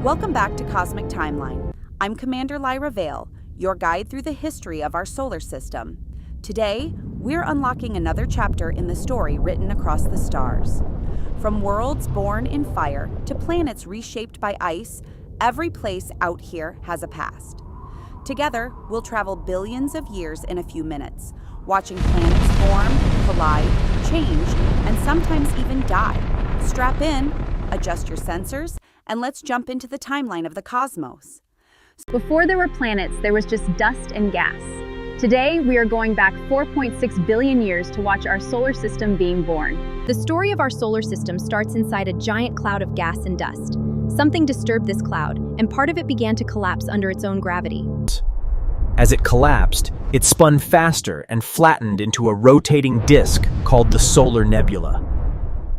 Welcome back to Cosmic Timeline. I'm Commander Lyra Vale, your guide through the history of our solar system. Today, we're unlocking another chapter in the story written across the stars. From worlds born in fire to planets reshaped by ice, every place out here has a past. Together, we'll travel billions of years in a few minutes, watching planets form, collide, change, and sometimes even die. Strap in, adjust your sensors, and let's jump into the timeline of the cosmos. Before there were planets, there was just dust and gas. Today, we are going back 4.6 billion years to watch our solar system being born. The story of our solar system starts inside a giant cloud of gas and dust. Something disturbed this cloud, and part of it began to collapse under its own gravity. As it collapsed, it spun faster and flattened into a rotating disk called the solar nebula.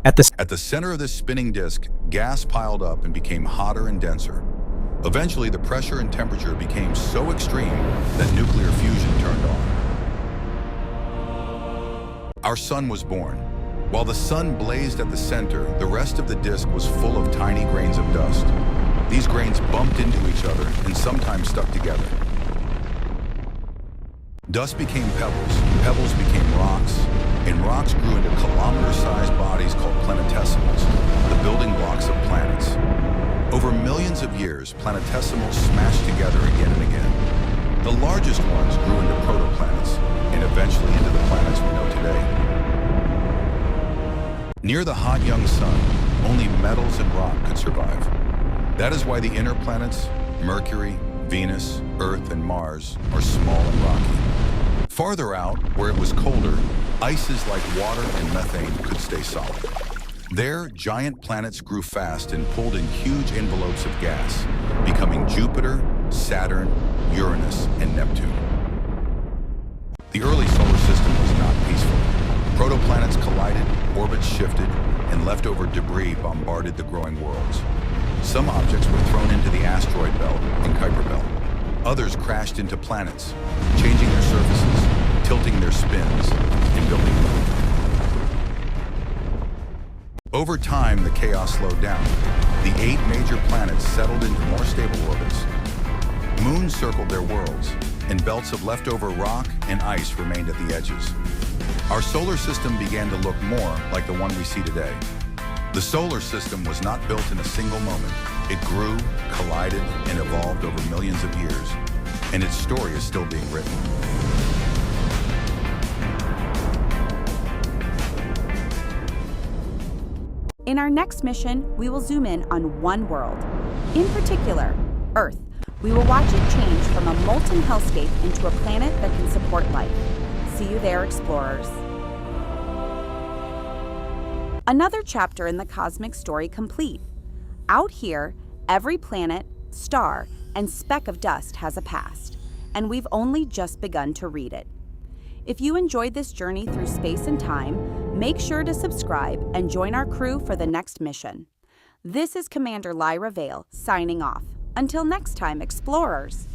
At the center of this spinning disk, gas piled up and became hotter and denser. Eventually, the pressure and temperature became so extreme that nuclear fusion turned on. Our sun was born. While the sun blazed at the center, the rest of the disk was full of tiny grains of dust. These grains bumped into each other and sometimes stuck together. Dust became pebbles, pebbles became rocks, and rocks grew into kilometer-sized bodies called planetesimals, the building blocks of planets. Over millions of years, planetesimals smashed together again and again. The largest ones grew into protoplanets, and eventually into the planets we know today. Near the hot young sun, only metals and rock could survive. That is why the inner planets, Mercury, Venus, Earth, and Mars, are small and rocky. Farther out, where it was colder, ices like water and methane could stay solid. There, giant planets grew fast and pulled in huge envelopes of gas, becoming Jupiter, Saturn, Uranus, and Neptune. The early solar system was not peaceful. Protoplanets collided, orbits shifted, and leftover debris bombarded the growing worlds. Some objects were thrown into the asteroid belt and Kuiper belt. Others crashed into planets, changing their surfaces, tilting their spins, and building them. Over time, the chaos slowed down. The 8 major planets settled into more stable orbits. Moons circled their worlds, and belts of leftover rock and ice remained at the edges. Our solar system began to look more like the one we see today. The solar system was not built in a single moment. It grew, collided, and evolved over millions of years, and its story is still being written. In our next mission, we will zoom in on one world. In particular, Earth. We will watch it change from a molten hellscape into a planet that can support life. See you there, explorers. Another chapter in the cosmic story complete. Out here, every planet, star, and speck of dust has a past, and we've only just begun to read it. If you enjoyed this journey through space and time, make sure to subscribe and join our crew for the next mission. This is Commander Lyra Vale signing off. Until next time, explorers.